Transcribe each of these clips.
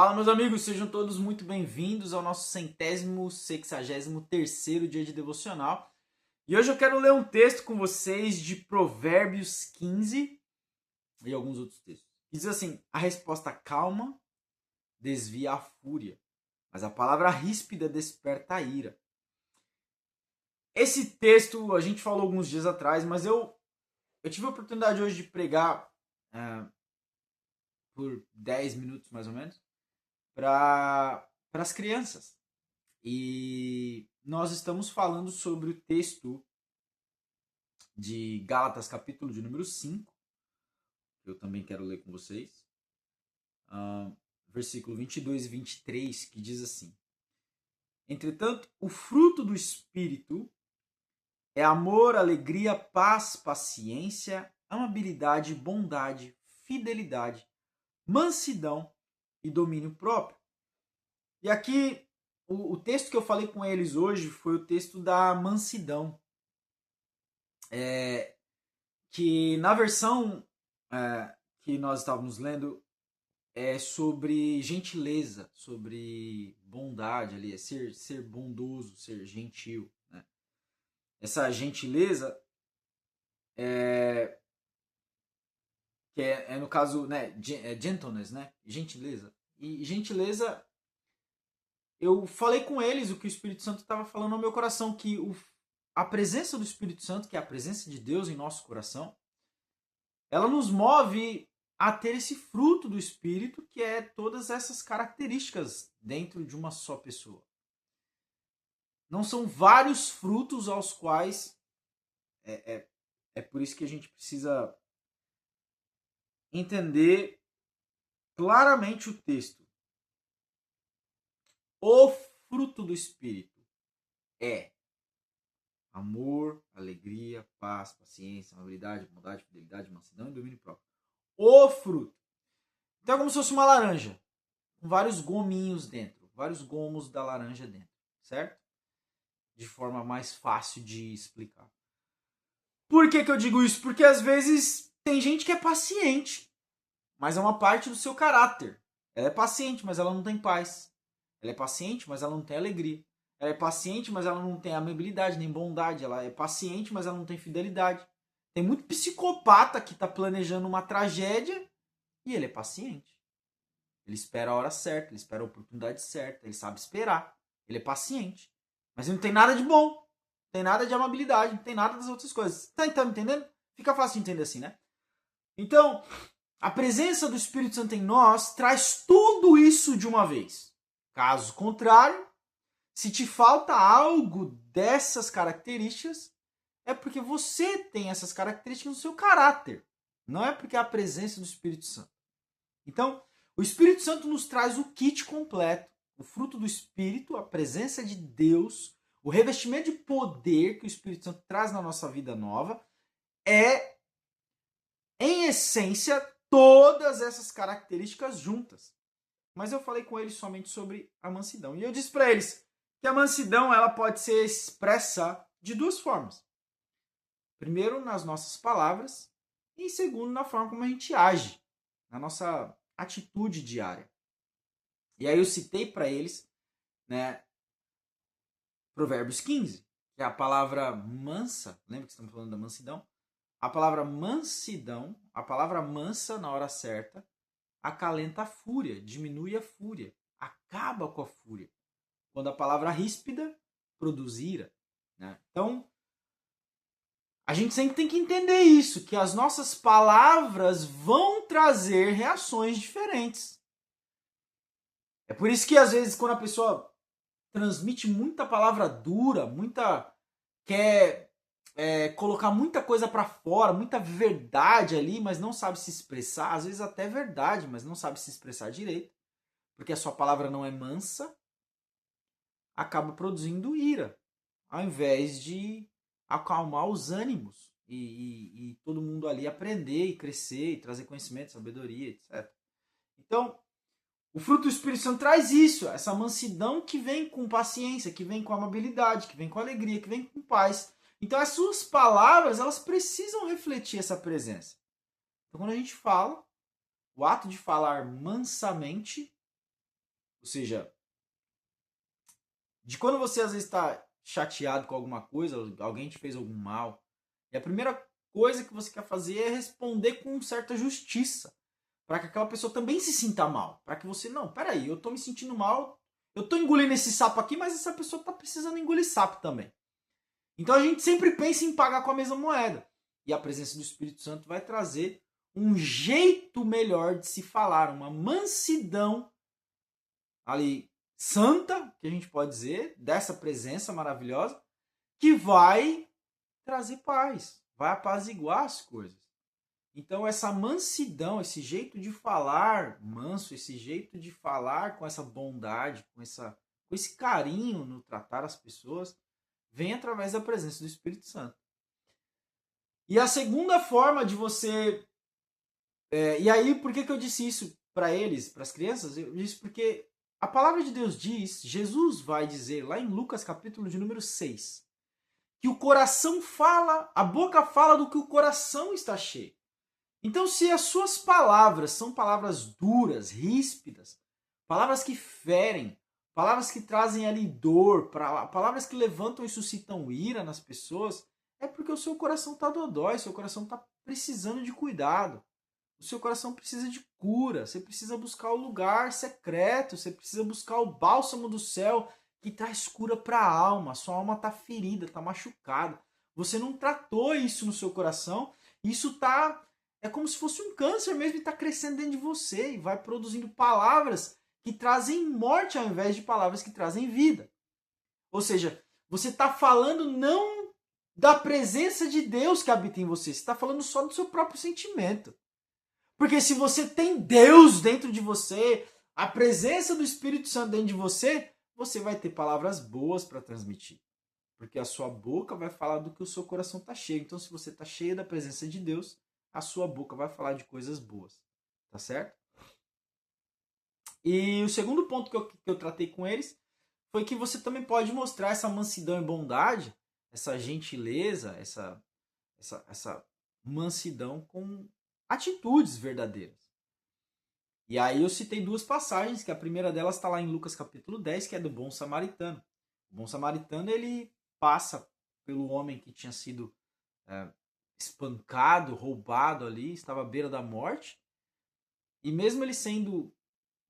Fala, meus amigos, sejam todos muito bem-vindos ao nosso 163º dia de devocional. E hoje eu quero ler um texto com vocês de Provérbios 15 e alguns outros textos. Diz assim: a resposta calma desvia a fúria, mas a palavra ríspida desperta a ira. Esse texto a gente falou alguns dias atrás, mas eu tive a oportunidade hoje de pregar por 10 minutos mais ou menos para as crianças. E nós estamos falando sobre o texto de Gálatas, capítulo de número 5, que eu também quero ler com vocês, versículo 22 e 23, que diz assim: entretanto, o fruto do Espírito é amor, alegria, paz, paciência, amabilidade, bondade, fidelidade, mansidão e domínio próprio. E aqui, o texto que eu falei com eles hoje foi o texto da mansidão. Que na versão que nós estávamos lendo é sobre gentileza, sobre bondade ali, é ser bondoso, ser gentil. Né? Essa gentileza que é no caso, né, gentleness, né? Gentileza. E gentileza, eu falei com eles o que o Espírito Santo estava falando no meu coração, que a presença do Espírito Santo, que é a presença de Deus em nosso coração, ela nos move a ter esse fruto do Espírito, que é todas essas características dentro de uma só pessoa. Não são vários frutos aos quais é por isso que a gente precisa entender claramente o texto. O fruto do Espírito é amor, alegria, paz, paciência, amabilidade, bondade, fidelidade, mansidão e domínio próprio. O fruto. Então é como se fosse uma laranja, com vários gominhos dentro, vários gomos da laranja dentro, certo? De forma mais fácil de explicar. Por que eu digo isso? Porque às vezes tem gente que é paciente, mas é uma parte do seu caráter. Ela é paciente, mas ela não tem paz. Ela é paciente, mas ela não tem alegria. Ela é paciente, mas ela não tem amabilidade nem bondade. Ela é paciente, mas ela não tem fidelidade. Tem muito psicopata que está planejando uma tragédia e ele é paciente. Ele espera a hora certa, ele espera a oportunidade certa, ele sabe esperar. Ele é paciente. Mas ele não tem nada de bom. Não tem nada de amabilidade, não tem nada das outras coisas. Tá entendendo? Fica fácil de entender assim, né? Então, a presença do Espírito Santo em nós traz tudo isso de uma vez. Caso contrário, se te falta algo dessas características, é porque você tem essas características no seu caráter. Não é porque é a presença do Espírito Santo. Então, o Espírito Santo nos traz o kit completo. O fruto do Espírito, a presença de Deus, o revestimento de poder que o Espírito Santo traz na nossa vida nova é, em essência, todas essas características juntas. Mas eu falei com eles somente sobre a mansidão. E eu disse para eles que a mansidão ela pode ser expressa de duas formas. Primeiro, nas nossas palavras, e segundo, na forma como a gente age, na nossa atitude diária. E aí eu citei para eles, né, Provérbios 15, que é a palavra mansa. Lembra que estamos falando da mansidão? A palavra mansidão, a palavra mansa na hora certa, acalenta a fúria, diminui a fúria, acaba com a fúria. Quando a palavra ríspida produz ira. Né? Então, a gente sempre tem que entender isso, que as nossas palavras vão trazer reações diferentes. É por isso que às vezes quando a pessoa transmite muita palavra dura, quer colocar muita coisa para fora, muita verdade ali, mas não sabe se expressar, às vezes até verdade, mas não sabe se expressar direito, porque a sua palavra não é mansa, acaba produzindo ira, ao invés de acalmar os ânimos e todo mundo ali aprender e crescer e trazer conhecimento, sabedoria, etc. Então, o fruto do Espírito Santo traz isso, essa mansidão que vem com paciência, que vem com amabilidade, que vem com alegria, que vem com paz. Então as suas palavras, elas precisam refletir essa presença. Então quando a gente fala, o ato de falar mansamente Ou seja, de quando você às vezes está chateado com alguma coisa, alguém te fez algum mal, e a primeira coisa que você quer fazer é responder com certa justiça, para que aquela pessoa também se sinta mal, para que você, não, peraí, eu tô me sentindo mal, eu tô engolindo esse sapo aqui, mas essa pessoa tá precisando engolir sapo também. Então a gente sempre pensa em pagar com a mesma moeda. E a presença do Espírito Santo vai trazer um jeito melhor de se falar, uma mansidão ali santa, que a gente pode dizer, dessa presença maravilhosa, que vai trazer paz, vai apaziguar as coisas. Então essa mansidão, esse jeito de falar manso, esse jeito de falar com essa bondade, com esse carinho no tratar as pessoas, vem através da presença do Espírito Santo. E a segunda forma de você... e aí, por que eu disse isso para eles, para as crianças? Eu disse porque a palavra de Deus diz, Jesus vai dizer lá em Lucas capítulo de número 6, que o coração fala, a boca fala do que o coração está cheio. Então, se as suas palavras são palavras duras, ríspidas, palavras que ferem, palavras que trazem ali dor, palavras que levantam e suscitam ira nas pessoas, é porque o seu coração está dodói, seu coração está precisando de cuidado. O seu coração precisa de cura, você precisa buscar o lugar secreto, você precisa buscar o bálsamo do céu que traz cura para a alma. Sua alma está ferida, está machucada. Você não tratou isso no seu coração, isso está... É como se fosse um câncer mesmo e está crescendo dentro de você e vai produzindo palavras que trazem morte ao invés de palavras que trazem vida. Ou seja, você está falando não da presença de Deus que habita em você, você está falando só do seu próprio sentimento. Porque se você tem Deus dentro de você, a presença do Espírito Santo dentro de você, você vai ter palavras boas para transmitir. Porque a sua boca vai falar do que o seu coração está cheio. Então, se você está cheio da presença de Deus, a sua boca vai falar de coisas boas. Tá certo? E o segundo ponto que eu tratei com eles foi que você também pode mostrar essa mansidão e bondade, essa gentileza, essa mansidão com atitudes verdadeiras. E aí eu citei duas passagens, que a primeira delas está lá em Lucas capítulo 10, que é do bom samaritano. O bom samaritano, ele passa pelo homem que tinha sido espancado, roubado ali, estava à beira da morte. E mesmo ele sendo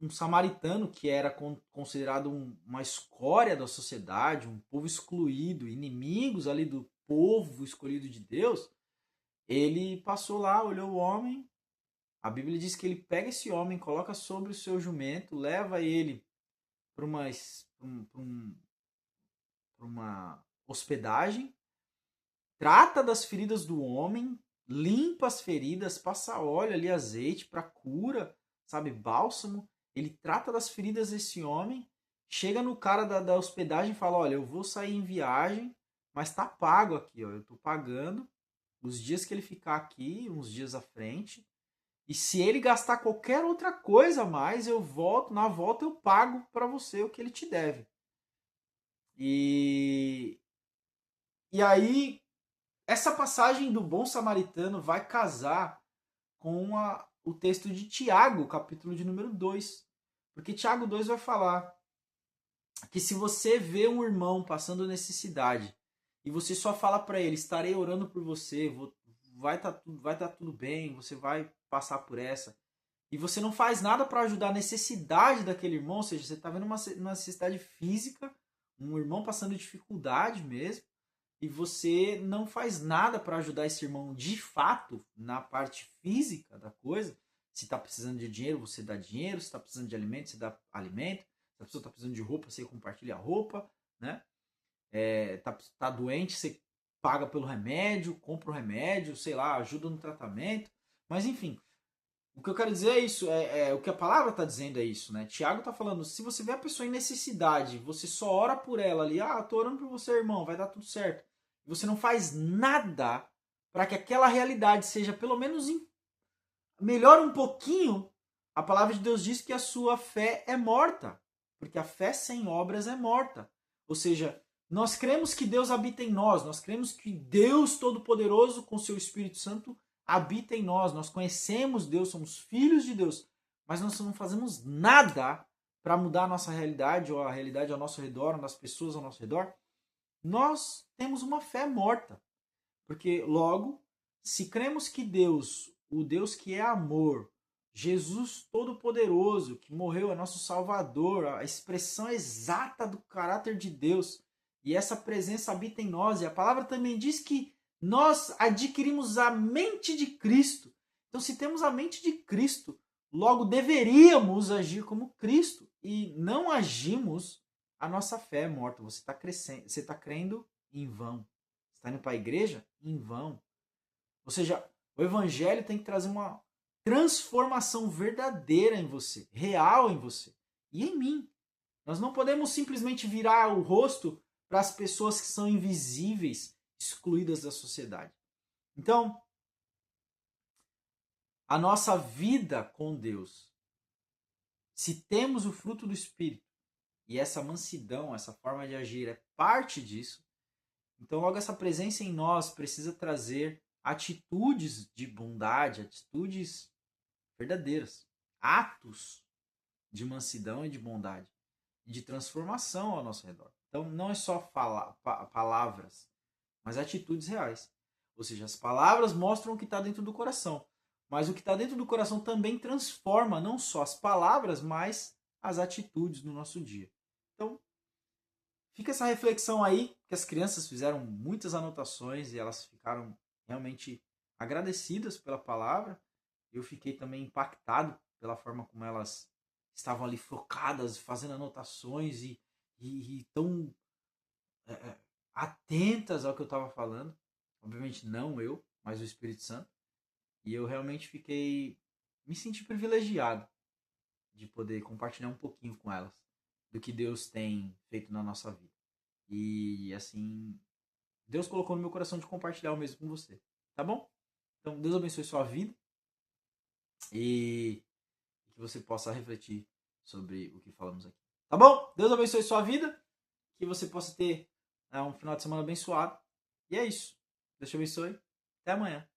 um samaritano, que era considerado uma escória da sociedade, um povo excluído, inimigos ali do povo escolhido de Deus, ele passou lá, olhou o homem. A Bíblia diz que ele pega esse homem, coloca sobre o seu jumento, leva ele para uma hospedagem, trata das feridas do homem, limpa as feridas, passa óleo ali, azeite para cura, sabe, bálsamo. Ele trata das feridas desse homem, chega no cara da hospedagem e fala, olha, eu vou sair em viagem, mas tá pago aqui, ó, eu tô pagando os dias que ele ficar aqui, uns dias à frente. E se ele gastar qualquer outra coisa a mais, eu volto, na volta eu pago para você o que ele te deve. E aí, essa passagem do bom samaritano vai casar com o texto de Tiago, capítulo de número 2. Porque Tiago 2 vai falar que se você vê um irmão passando necessidade e você só fala para ele, estarei orando por você, vai tá tudo bem, você vai passar por essa, e você não faz nada para ajudar a necessidade daquele irmão, ou seja, você está vendo uma necessidade física, um irmão passando dificuldade mesmo, e você não faz nada para ajudar esse irmão de fato na parte física da coisa. Se está precisando de dinheiro, você dá dinheiro. Se está precisando de alimento, você dá alimento. Se a pessoa está precisando de roupa, você compartilha a roupa, né? Tá doente, você paga pelo remédio, compra o remédio, sei lá, ajuda no tratamento. Mas enfim, o que eu quero dizer é isso, o que a palavra está dizendo é isso, né? Tiago está falando, se você vê a pessoa em necessidade, você só ora por ela ali, tô orando por você, irmão, vai dar tudo certo. E você não faz nada para que aquela realidade seja pelo menos melhor um pouquinho, a palavra de Deus diz que a sua fé é morta, porque a fé sem obras é morta. Ou seja, nós cremos que Deus habita em nós cremos que Deus Todo-Poderoso, com seu Espírito Santo, habita em nós conhecemos Deus, somos filhos de Deus, mas nós não fazemos nada para mudar a nossa realidade ou a realidade ao nosso redor, ou das pessoas ao nosso redor, nós temos uma fé morta. Porque logo, se cremos que Deus, o Deus que é amor, Jesus Todo-Poderoso, que morreu, é nosso Salvador, a expressão exata do caráter de Deus, e essa presença habita em nós, e a palavra também diz que nós adquirimos a mente de Cristo. Então, se temos a mente de Cristo, logo deveríamos agir como Cristo, e não agimos, a nossa fé é morta. Você está crescendo, você está crendo em vão. Você está indo para a igreja? Em vão. Ou seja, o evangelho tem que trazer uma transformação verdadeira em você, real em você e em mim. Nós não podemos simplesmente virar o rosto para as pessoas que são invisíveis, excluídas da sociedade. Então, a nossa vida com Deus, se temos o fruto do Espírito e essa mansidão, essa forma de agir é parte disso, então logo essa presença em nós precisa trazer atitudes de bondade, atitudes verdadeiras, atos de mansidão e de bondade, de transformação ao nosso redor. Então não é só palavras, mas atitudes reais. Ou seja, as palavras mostram o que está dentro do coração, mas o que está dentro do coração também transforma não só as palavras, mas as atitudes no nosso dia. Então, fica essa reflexão aí, que as crianças fizeram muitas anotações e elas ficaram realmente agradecidas pela palavra. Eu fiquei também impactado pela forma como elas estavam ali focadas, fazendo anotações e tão atentas ao que eu estava falando. Obviamente não eu, mas o Espírito Santo. E eu realmente me senti privilegiado de poder compartilhar um pouquinho com elas do que Deus tem feito na nossa vida. E assim, Deus colocou no meu coração de compartilhar o mesmo com você. Tá bom? Então, Deus abençoe sua vida e que você possa refletir sobre o que falamos aqui. Tá bom? Deus abençoe sua vida, que você possa ter um final de semana abençoado. E é isso. Deus te abençoe. Até amanhã.